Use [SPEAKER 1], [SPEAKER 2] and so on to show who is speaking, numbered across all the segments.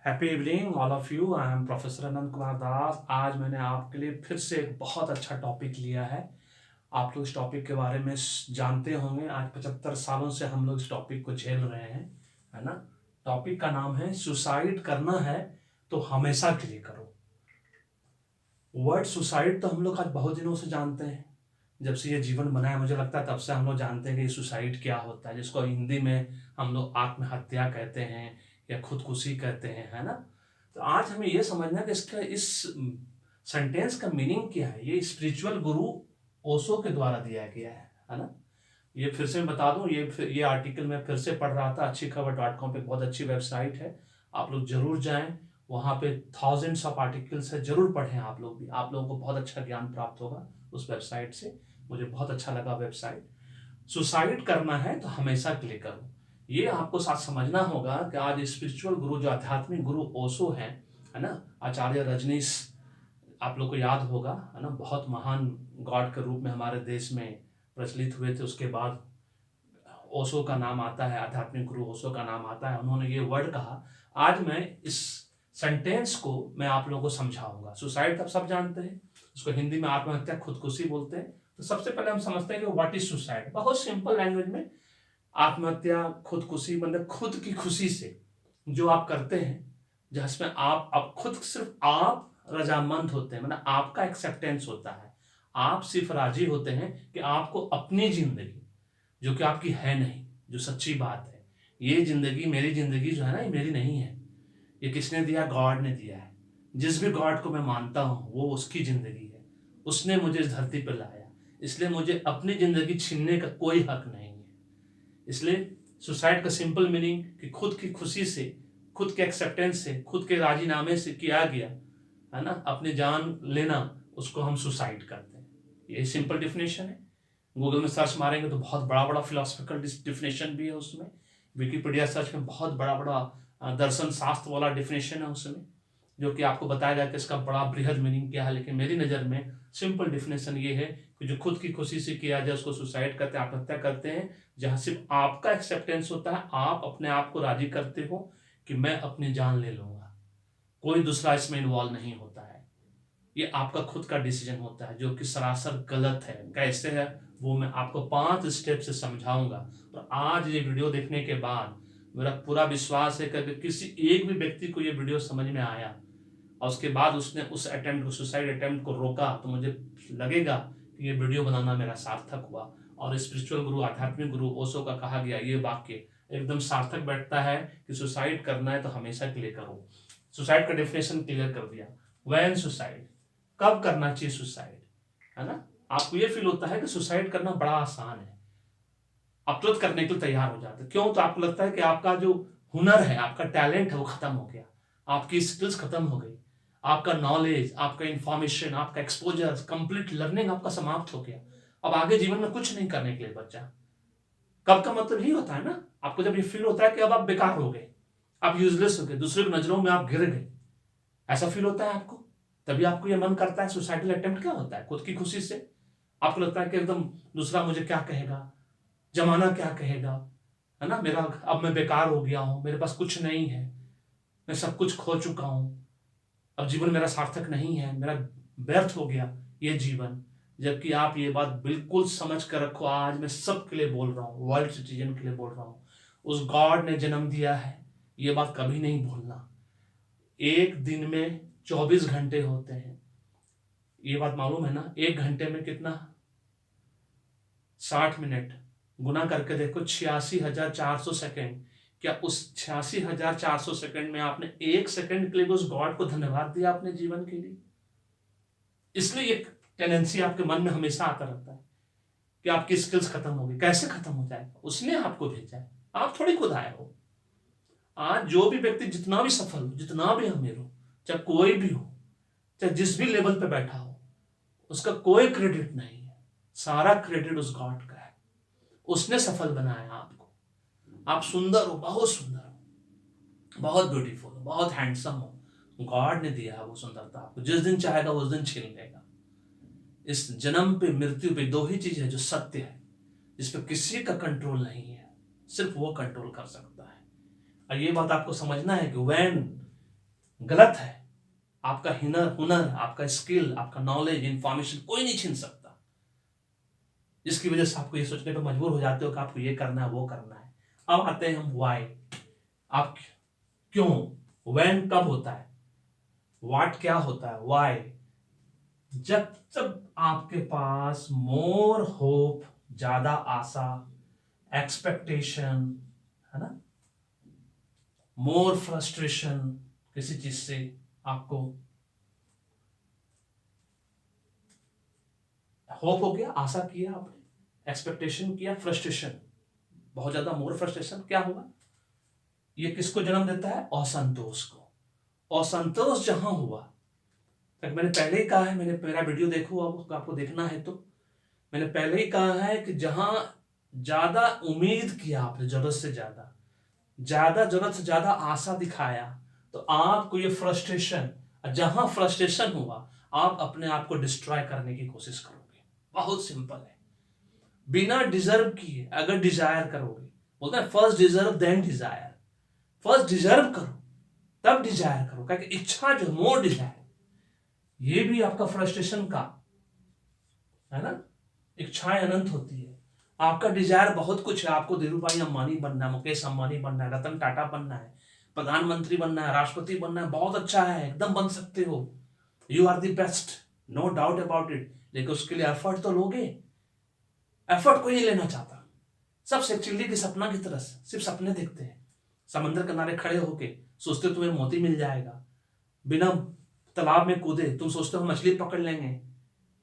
[SPEAKER 1] Happy evening all of you. I am professor Anant Kumar Das. आज मैंने आपके लिए फिर से एक बहुत अच्छा टॉपिक लिया है। आप लोग इस टॉपिक के बारे में जानते होंगे। आज 75 सालों से हम लोग इस टॉपिक को झेल रहे हैं, है ना। टॉपिक का नाम है सुसाइड करना है तो हमेशा के लिए करो। वर्ड सुसाइड तो हम लोग आज बहुत दिनों से जानते हैं। जब से ये जीवन बना है मुझे लगता है तब से हम लोग जानते हैं कि सुसाइड क्या होता है, जिसको हिंदी में हम लोग आत्महत्या कहते हैं या खुदकुशी कहते हैं, है ना। तो आज हमें ये समझना है कि इसका इस सेंटेंस का मीनिंग क्या है। ये स्पिरिचुअल गुरु ओशो के द्वारा दिया गया है ना। ये फिर से मैं बता दूं, ये आर्टिकल मैं फिर से पढ़ रहा था। अच्छी खबर .com पे बहुत अच्छी वेबसाइट है, आप लोग जरूर जाएं। वहाँ पे थाउजेंड्स ऑफ आर्टिकल्स है, जरूर पढ़ें आप लोग भी। आप लोगों को बहुत अच्छा ज्ञान प्राप्त होगा उस वेबसाइट से। मुझे बहुत अच्छा लगा वेबसाइट। सुसाइड करना है तो हमेशा के लिए करो। ये आपको साथ समझना होगा कि आज स्पिरिचुअल गुरु जो आध्यात्मिक गुरु ओशो हैं, है ना, आचार्य रजनीश, आप लोग को याद होगा, है ना, बहुत महान गॉड के रूप में हमारे देश में प्रचलित हुए थे। उसके बाद ओशो का नाम आता है, आध्यात्मिक गुरु ओशो का नाम आता है। उन्होंने ये वर्ड कहा। आज मैं इस सेंटेंस को मैं आप लोगों को समझाऊंगा। सुसाइड तब सब जानते हैं, उसको हिंदी में आत्महत्या खुदकुशी बोलते हैं। तो सबसे पहले हम समझते हैं कि व्हाट इज सुसाइड। बहुत सिंपल लैंग्वेज में आत्महत्या खुदकुशी मतलब खुद की खुशी से जो आप करते हैं, जिसमें आप खुद सिर्फ आप रजामंद होते हैं, मतलब आपका एक्सेप्टेंस होता है। आप सिर्फ राजी होते हैं कि आपको अपनी जिंदगी जो कि आपकी है नहीं, जो सच्ची बात है, ये जिंदगी मेरी जिंदगी जो है ना, ये मेरी नहीं है। ये किसने दिया? गॉड ने दिया है। जिस भी गॉड को मैं मानता हूं वो उसकी जिंदगी है। उसने मुझे इस धरती पर लाया, इसलिए मुझे अपनी जिंदगी छीनने का कोई हक नहीं है। इसलिए सुसाइड का सिंपल मीनिंग कि खुद की खुशी से, खुद के एक्सेप्टेंस से, खुद के राजीनामे से किया गया, है ना, अपनी जान लेना, उसको हम सुसाइड करते हैं। ये सिंपल डिफिनेशन है। गूगल में सर्च मारेंगे तो बहुत बड़ा बड़ा फिलोसफिकल डिफिनेशन भी है उसमें। विकिपीडिया सर्च में बहुत बड़ा बड़ा दर्शन शास्त्र वाला डिफिनेशन है उसमें, जो कि आपको बताएगा कि इसका बड़ा बृहद मीनिंग क्या है। लेकिन मेरी नज़र में सिंपल डिफिनेशन ये है कि जो खुद की खुशी से किया जाए उसको सुसाइड करते हैं, आत्महत्या करते हैं। जहाँ सिर्फ आपका एक्सेप्टेंस होता है, आप अपने आप को राजी करते हो कि मैं अपनी जान ले लूंगा, कोई दूसरा इसमें इन्वॉल्व नहीं होता है। ये आपका खुद का डिसीजन होता है, जो कि सरासर गलत है। कैसे है वो मैं आपको 5 स्टेप से समझाऊंगा। और आज ये वीडियो देखने के बाद मेरा पूरा विश्वास है कि किसी एक भी व्यक्ति को ये वीडियो समझ में आया और उसके बाद उसने उस अटेम्प्ट को, सुसाइड अटेम्प्ट को रोका, तो मुझे लगेगा कि ये वीडियो बनाना मेरा सार्थक हुआ। और स्पिरिचुअल गुरु, आध्यात्मिक गुरु ओशो का कहा गया ये वाक्य एकदम सार्थक बैठता है कि सुसाइड करना है तो हमेशा के लिए करो। सुसाइड का डेफिनेशन क्लियर कर दिया। व्हेन सुसाइड, कब करना चाहिए सुसाइड, है ना। आपको ये फील होता है कि सुसाइड करना बड़ा आसान है, आप तुरंत करने के लिए तैयार हो जाते हैं। क्यों? तो आपको लगता है कि आपका जो हुनर है, आपका टैलेंट है, वो खत्म हो गया, आपकी स्किल्स खत्म हो गई, आपका नॉलेज, आपका इंफॉर्मेशन, आपका एक्सपोजर, कंप्लीट लर्निंग आपका समाप्त हो गया। अब आगे जीवन में कुछ नहीं करने के लिए बच्चा। कब का मतलब यही होता है ना, आपको जब ये फील होता है कि अब आप बेकार हो गए, आप यूजलेस हो गए, दूसरे की नजरों में आप गिर गए, ऐसा फील होता है आपको। तभी आपको ये मन करता है। सुसाइडल अटेम्प्ट क्या होता है? खुद की खुशी से आपको लगता है कि एकदम दूसरा मुझे क्या कहेगा, जमाना क्या कहेगा, है ना, मेरा अब मैं बेकार हो गया हूं, मेरे पास कुछ नहीं है, मैं सब कुछ खो चुका हूं, अब जीवन मेरा सार्थक नहीं है, मेरा व्यर्थ हो गया ये जीवन। जबकि आप ये बात बिल्कुल समझ कर रखो, आज मैं सबके लिए बोल रहा हूँ, वर्ल्ड सिटीजन के लिए बोल रहा हूँ, उस गॉड ने जन्म दिया है, ये बात कभी नहीं भूलना। एक दिन में 24 घंटे होते हैं, ये बात मालूम है ना। एक घंटे में कितना? 60 मिनट। गुना करके देखो, 86,400 सेकेंड। क्या उस 86,400 सेकेंड में आपने एक सेकेंड के लिए उस गॉड को धन्यवाद दिया अपने जीवन के लिए? इसलिए एक टेंडेंसी आपके मन में हमेशा आता रहता है कि आपकी स्किल्स खत्म हो गई। कैसे खत्म हो जाएगा? उसने आपको भेजा है, आप थोड़ी खुद आए हो। आज जो भी व्यक्ति जितना भी सफल हो, जितना भी अमीर हो, चाहे कोई भी हो, चाहे जिस भी लेवल पे बैठा हो, उसका कोई क्रेडिट नहीं है। सारा क्रेडिट उस गॉड का है। उसने सफल बनाया आपको। आप सुंदर हो, बहुत सुंदर हो, बहुत ब्यूटीफुल हो, बहुत हैंडसम हो, गॉड ने दिया है वो सुंदरता आपको। जिस दिन चाहेगा उस दिन छीन लेगा। इस जन्म पे, मृत्यु पे 2 ही चीज है जो सत्य है, जिस पे किसी का कंट्रोल नहीं है, सिर्फ वो कंट्रोल कर सकता है। और ये बात आपको समझना है कि व्हेन गलत है। आपका हुनर, आपका स्किल, आपका नॉलेज, इंफॉर्मेशन कोई नहीं छीन सकता, जिसकी वजह से आपको ये सोचने पर मजबूर हो जाते हो कि आपको ये करना है, वो करना है। अब आते हैं हम वाई। आप क्यों, व्हेन कब होता है, व्हाट क्या होता है, वाई जब जब आपके पास मोर होप, ज्यादा आशा, एक्सपेक्टेशन, है ना, मोर फ्रस्ट्रेशन, किसी चीज से आपको होप हो गया, आशा किया आपने, एक्सपेक्टेशन किया, फ्रस्ट्रेशन, बहुत ज्यादा मोर फ्रस्ट्रेशन, क्या होगा, ये किसको जन्म देता है, असंतोष को। असंतोष जहां हुआ, तक मैंने पहले ही कहा है, मैंने मेरा वीडियो देखो, अब आपको देखना है तो मैंने पहले ही कहा है कि जहां ज्यादा उम्मीद किया आपने, जरूरत से ज्यादा, जरूरत से ज्यादा आशा दिखाया, तो आपको ये फ्रस्ट्रेशन, जहां फ्रस्ट्रेशन हुआ, आप अपने आप को डिस्ट्रॉय करने की कोशिश करोगे। बहुत सिंपल है, बिना डिजर्व किए अगर डिजायर करोगे, बोलते हैं first deserve then desire, first deserve करो तब डिजायर करो, क्योंकि इच्छा जो मोर डिजायर, ये भी आपका फ्रस्ट्रेशन का है ना, इच्छाएं अनंत होती है। आपका डिजायर बहुत कुछ है, आपको धीरू भाई अंबानी बनना है, मुकेश अंबानी बनना है, रतन टाटा बनना है, प्रधानमंत्री बनना है, राष्ट्रपति बनना है, बहुत अच्छा है, एकदम बन सकते हो, you are the best, no doubt about it, लेकिन उसके लिए एफर्ट तो लोगे। एफर्ट कोई नहीं लेना चाहता, सब से चिल्ली के सपना की तरह सिर्फ सपने देखते हैं, समंदर किनारे खड़े होके सोचते तुम्हें मोती मिल जाएगा, बिना तालाब में कूदे तुम सोचते हो मछली पकड़ लेंगे।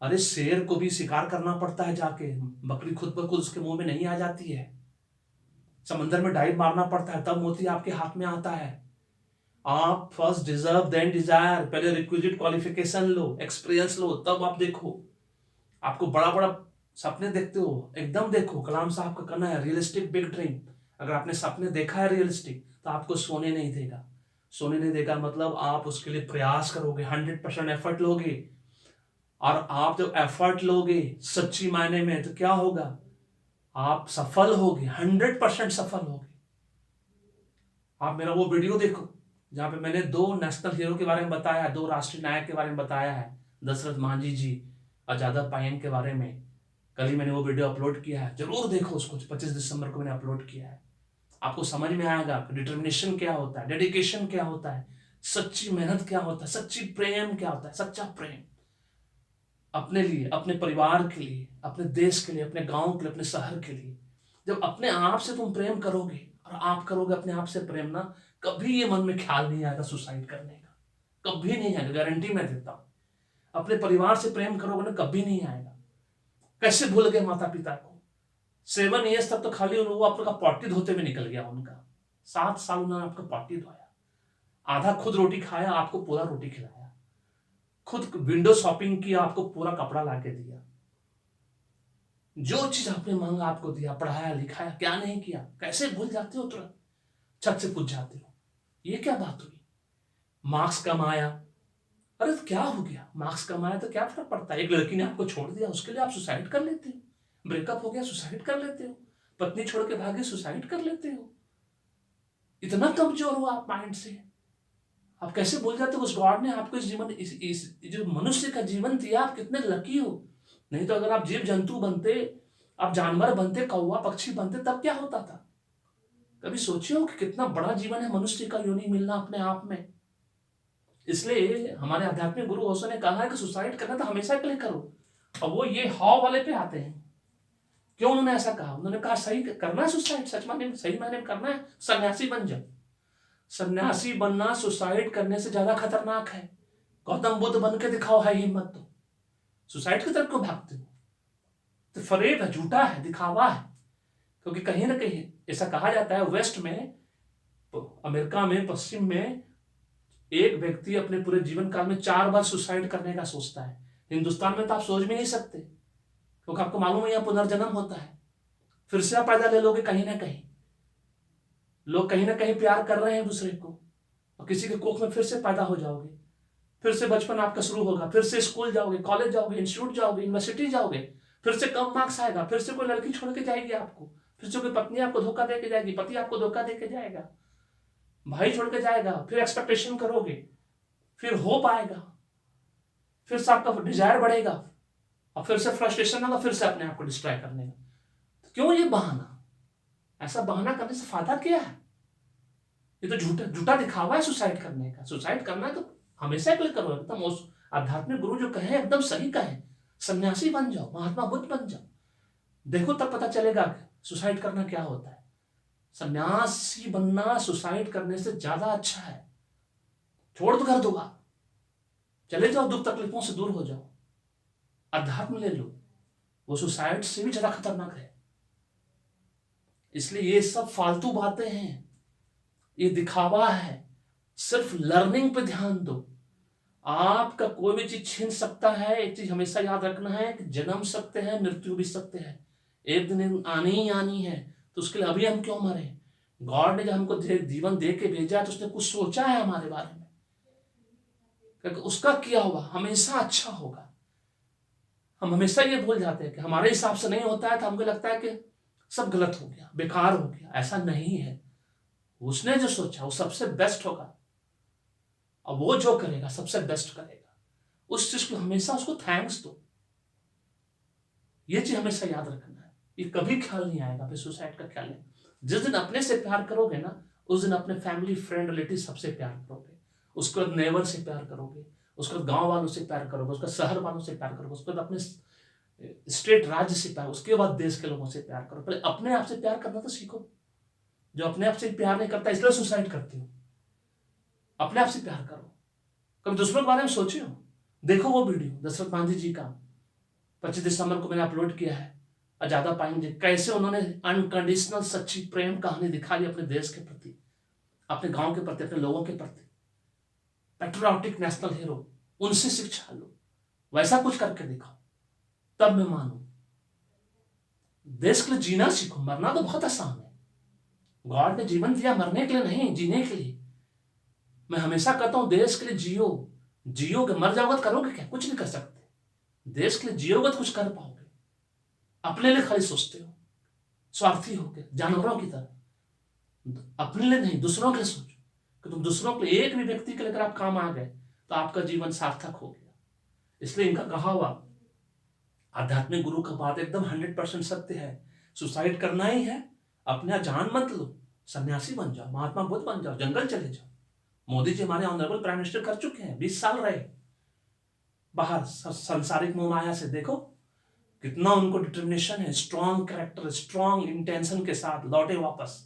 [SPEAKER 1] अरे शेर को भी शिकार करना पड़ता है जाके, बकरी खुद ब खुद उसके मुंह में नहीं आ जाती है, समंदर में डाइव मारना पड़ता है, तब मोती आपके हाथ में आता है। आप फर्स्ट डिजर्व देन डिजायर, पहले रिक्विजिट क्वालिफिकेशन लो, एक्सपीरियंस लो, तब आप देखो। आपको बड़ा बड़ा सपने देखते हो, एकदम देखो, कलाम साहब का कहना है रियलिस्टिक बिग ड्रीम। अगर आपने सपने देखा है रियलिस्टिक, तो आपको सोने नहीं देगा। सोने नहीं देगा मतलब आप उसके लिए प्रयास करोगे, 100% एफर्ट लोगे, और आप जब एफर्ट लोगे सच्ची मायने में, तो क्या होगा, आप सफल होगे, 100% सफल होगे। आप मेरा वो वीडियो देखो जहां पे मैंने 2 नेशनल हीरो के बारे में बताया है, 2 राष्ट्रीय नायक के बारे में बताया है, दशरथ मांझी जी और जादव पायेंग के बारे में। कल ही मैंने वो वीडियो अपलोड किया है, जरूर देखो उसको, 25 दिसंबर को मैंने अपलोड किया है। आपको समझ में आएगा डिटर्मिनेशन क्या होता है, डेडिकेशन क्या होता है, सच्ची मेहनत क्या होता है, सच्ची प्रेम क्या होता है, सच्चा प्रेम अपने लिए, अपने परिवार के लिए, अपने देश के लिए, अपने गांव के लिए, अपने शहर के लिए। जब अपने आप से तुम प्रेम करोगे, और आप करोगे अपने आप से प्रेम ना, कभी ये मन में ख्याल नहीं आएगा सुसाइड करने का, कभी नहीं आएगा, गारंटी मैं देता हूं। अपने परिवार से प्रेम करोगे ना, कभी नहीं आएगा। कैसे भूल गए माता पिता को, 7 ईयर्स तक तो खाली वो आपका पॉटी धोते में निकल गया उनका, 7 साल उन्होंने आपका पॉटी धोया, आधा खुद रोटी खाया, आपको पूरा रोटी खिलाया, खुद विंडो शॉपिंग की, आपको पूरा कपड़ा ला के दिया, जो चीज आपने मांगा आपको दिया, पढ़ाया लिखाया, क्या नहीं किया। कैसे भूल जाते हो, तुरंत छत से पूछ जाते हो, ये क्या बात हुई। मार्क्स कम आया, अरे तो क्या हो गया, मार्क्स कम आया तो क्या फर्क पड़ता है, एक लड़की ने आपको छोड़ दिया, उसके लिए आप सुसाइड कर लेते हो, ब्रेकअप हो गया सुसाइड कर लेते हो, पत्नी छोड़ के भागे सुसाइड कर लेते हो। इतना कमजोर हो आप माइंड से, आप कैसे भूल जाते हो उस गॉड ने आपको इस जीवन, इस जो मनुष्य का जीवन दिया, आप कितने लकी हो। नहीं तो अगर आप जीव जंतु बनते, आप जानवर बनते, कौवा पक्षी बनते, तब क्या होता था। कभी सोचे हो कि कितना बड़ा जीवन है मनुष्य का योनि मिलना अपने आप में। इसलिए हमारे आध्यात्मिक गुरु ओशो ने कहा है कि सुसाइड करना तो हमेशा के लिए करो। और वो ये हाव वाले पे आते हैं, क्यों उन्होंने ऐसा कहा, उन्होंने कहा सही करना है सुसाइड, सच माने सही मायने में करना है, सन्यासी बन जाओ। सन्यासी बनना सुसाइड करने से ज्यादा खतरनाक है। गौतम बुद्ध बन के दिखाओ, है हिम्मत तो सुसाइड की तरफ क्यों भागते हो। तो फरेब है, झूठा है, दिखावा है। क्योंकि कहीं ना कहीं ऐसा कहा जाता है, वेस्ट में, अमेरिका में, पश्चिम में, एक व्यक्ति अपने पूरे जीवन काल में 4 बार सुसाइड करने का सोचता है। हिंदुस्तान में तो आप सोच भी नहीं सकते, क्योंकि आपको मालूम है यहाँ पुनर्जन्म होता है, फिर से आप पैदा ले लोगे कहीं ना कहीं। लोग कहीं ना कहीं प्यार कर रहे हैं दूसरे को, और किसी के कोख में फिर से पैदा हो जाओगे, फिर से बचपन आपका शुरू होगा, फिर से स्कूल जाओगे, कॉलेज जाओगे, इंस्टीट्यूट जाओगे, यूनिवर्सिटी जाओगे, फिर से कम मार्क्स आएगा, फिर से कोई लड़की छोड़ के जाएगी आपको, फिर से कोई पत्नी आपको धोखा दे के जाएगी, पति आपको धोखा दे के जाएगा, भाई छोड़ के जाएगा, फिर एक्सपेक्टेशन करोगे, फिर हो पाएगा, फिर से आपका डिजायर बढ़ेगा और फिर से फ्रस्ट्रेशन होगा, फिर से अपने आप को डिस्ट्रॉय करने का। तो क्यों ये बहाना? ऐसा बहाना करने से फायदा क्या है? ये तो झूठा झूठा दिखावा है सुसाइड करने का। सुसाइड करना है तो हमेशा के लिए करो, एकदम आध्यात्मिक गुरु जो कहे एकदम सही कहे, सन्यासी बन जाओ, महात्मा बुद्ध बन जाओ, देखो तब पता चलेगा सुसाइड करना क्या होता है। सन्यासी बनना सुसाइड करने से ज्यादा अच्छा है। छोड़ दो घर दुआ, चले जाओ, दुख तकलीफों से दूर हो जाओ, अध्यात्म ले लो, वो सुसाइड से भी ज्यादा खतरनाक है। इसलिए ये सब फालतू बातें हैं, ये दिखावा है। सिर्फ लर्निंग पे ध्यान दो। आपका कोई भी चीज छीन सकता है। एक चीज हमेशा याद रखना है कि जन्म सकते हैं, मृत्यु भी सकते हैं, एक दिन आनी ही आनी है। तो उसके लिए अभी हम क्यों मरे? गॉड ने जब हमको जीवन दे के भेजा तो उसने कुछ सोचा है हमारे बारे में, क्योंकि उसका किया हुआ हमेशा अच्छा होगा। हम हमेशा ये भूल जाते हैं कि हमारे हिसाब से नहीं होता है, तो हमको लगता है कि सब गलत हो गया, बेकार हो गया। ऐसा नहीं है। उसने जो सोचा वो सबसे बेस्ट होगा, और वो जो करेगा सबसे बेस्ट करेगा। उस चीज को हमेशा उसको थैंक्स दो। ये चीज हमेशा याद रखना है। ये कभी ख्याल नहीं आएगा फिर सुसाइड का ख्याल नहीं। जिस दिन अपने से प्यार करोगे ना, उस दिन अपने फैमिली, फ्रेंड, रिलेटिव सबसे प्यार करोगे। उसके बाद नेबर से प्यार करोगे, उसके बाद गांव वालों से प्यार करोगे, उसके बाद शहर वालों से प्यार करोगे, उसके बाद अपने स्टेट, राज्य से प्यार, उसके बाद देश के लोगों से प्यार करो। पहले अपने आप से प्यार करना तो सीखो। जो अपने आप से प्यार नहीं करता इसलिए सुसाइड करते हो। अपने आप से प्यार करो। कभी दूसरों के बारे में सोचे हो? देखो वो वीडियो दशरथ मांझी जी का 25 दिसंबर को मैंने अपलोड किया है, अजादा पाएंगे कैसे उन्होंने अनकंडीशनल सच्ची प्रेम कहानी दिखाई अपने देश के प्रति, अपने गांव के प्रति, अपने लोगों के प्रति। पेट्रियोटिक नेशनल हीरो, उनसे शिक्षा लो, वैसा कुछ करके दिखाओ, तब मैं मानू। देश के लिए जीना सीखो। मरना तो बहुत आसान है। गॉड ने जीवन दिया मरने के लिए नहीं, जीने के लिए। मैं हमेशा कहता हूं देश के लिए जियो। जियोगे, मर जाओगे तो करोगे क्या? कुछ नहीं कर सकते। देश के लिए जियोगे तो कुछ कर पाओगे। अपने लिए खाली सोचते हो, स्वार्थी होकर, जानवरों की तरह। अपने लिए नहीं, दूसरों के लिए सोचो कि तुम दूसरों के लिए, एक भी व्यक्ति के लिए अगर आप काम आ गए तो आपका जीवन सार्थक हो गया। इसलिए इनका कहा हुआ आध्यात्मिक गुरु का बात एकदम 100% सत्य है। सुसाइड करना ही है, अपना जान मत लो, सन्यासी बन जाओ, महात्मा बुद्ध बन जाओ, जंगल चले जाओ। मोदी जी हमारे ऑनरेबल प्राइम मिनिस्टर कर चुके हैं, 20 साल रहे बाहर संसारिक मोह माया से। देखो कितना उनको डिटर्मिनेशन है, स्ट्रॉन्ग कैरेक्टर, स्ट्रॉन्ग इंटेंशन के साथ लौटे वापस,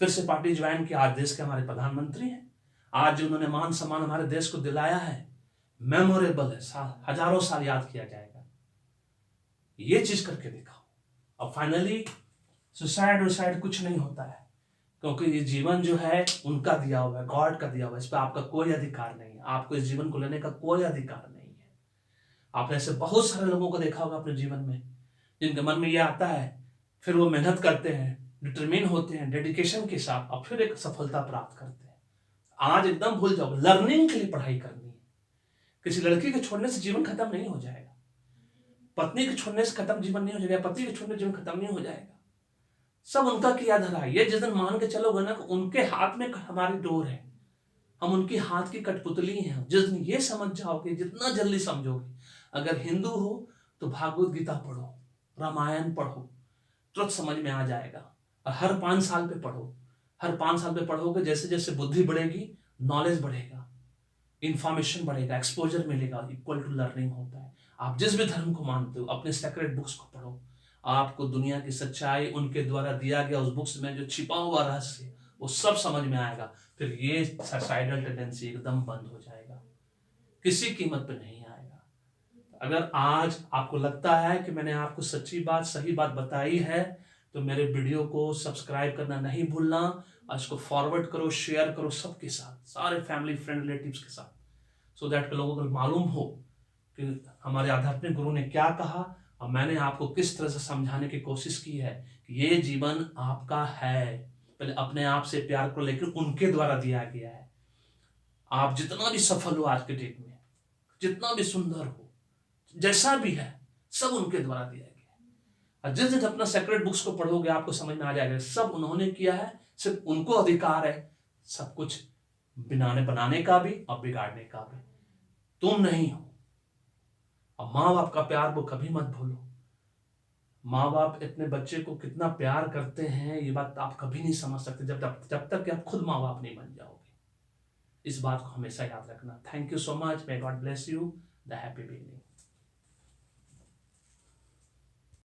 [SPEAKER 1] फिर से पार्टी ज्वाइन की। आज देश के हमारे प्रधानमंत्री हैं। आज जो उन्होंने मान सम्मान हमारे देश को दिलाया है, मेमोरेबल है, हजारों साल याद किया जाएगा। ये चीज करके दिखाओ। और फाइनली सुसाइड कुछ नहीं होता है, क्योंकि ये जीवन जो है उनका दिया हुआ है, गॉड का दिया हुआ है। इस पर आपका कोई अधिकार नहीं है। आपको इस जीवन को लेने का कोई अधिकार नहीं है। आपने ऐसे बहुत सारे लोगों को देखा होगा अपने जीवन में, जिनके मन में ये आता है, फिर वो मेहनत करते हैं, डिटरमिन होते हैं, डेडिकेशन के साथ, और फिर एक सफलता प्राप्त करते हैं। आज एकदम भूल जाओ, लर्निंग के लिए पढ़ाई करनी है। किसी लड़की के छोड़ने से जीवन खत्म नहीं हो जाएगा, पत्नी के छोड़ने से खत्म जीवन नहीं हो जाएगा, पति के छोड़ने जीवन खत्म नहीं हो जाएगा। सब उनका किया धरा है। ये जिस दिन मान के चलोगे ना, उनके हाथ में हमारी डोर है, हम उनके हाथ की कठपुतली हैं। जिस दिन ये समझ जाओगे, जितना जल्दी समझोगे, अगर हिंदू हो तो भागवत गीता पढ़ो, रामायण पढ़ो, तुरंत समझ में आ जाएगा। और हर 5 साल पे पढ़ो। हर 5 साल पे पढ़ोगे, जैसे जैसे बुद्धि बढ़ेगी, नॉलेज बढ़ेगा, इंफॉर्मेशन बढ़ेगा, एक्सपोजर मिलेगा, इक्वल टू लर्निंग होता है। आप जिस भी धर्म को मानते हो, अपने सेक्रेट बुक्स को पढ़ो। आपको दुनिया की सच्चाई, उनके द्वारा दिया गया उस बुक्स में जो छिपा हुआ रहस्य, वो सब समझ में आएगा। फिर ये सुसाइडल टेंडेंसी एकदम बंद हो जाएगा, किसी कीमत पे नहीं आएगा। अगर आज आपको लगता है कि मैंने आपको सच्ची बात, सही बात बताई है, तो मेरे वीडियो को सब्सक्राइब करना नहीं भूलना, और इसको फॉरवर्ड करो, शेयर करो सबके साथ, सारे फैमिली, फ्रेंड, रिलेटिव्स के साथ, सो दैट लोगों को मालूम हो कि हमारे आध्यात्मिक गुरु ने क्या कहा, और मैंने आपको किस तरह से समझाने की कोशिश की है कि ये जीवन आपका है। पहले अपने आप से प्यार करो, लेकिन उनके द्वारा दिया गया है। आप जितना भी सफल हो आज के डेट में, जितना भी सुंदर हो, जैसा भी है, सब उनके द्वारा दिया गया है। और जिस दिन अपना सेक्रेट बुक्स को पढ़ोगे, आपको समझ में आ जाएगा सब उन्होंने किया है, सिर्फ उनको अधिकार है सब कुछ बनाने का भी और बिगाड़ने का भी। तुम नहीं हो। और माँ बाप का प्यार वो कभी मत भूलो। माँ बाप अपने बच्चे को कितना प्यार करते हैं, ये बात आप कभी नहीं समझ सकते जब तक कि आप खुद माँ बाप नहीं बन जाओगे। इस बात को हमेशा याद रखना। Thank you so much. May God bless you. The happy beginning.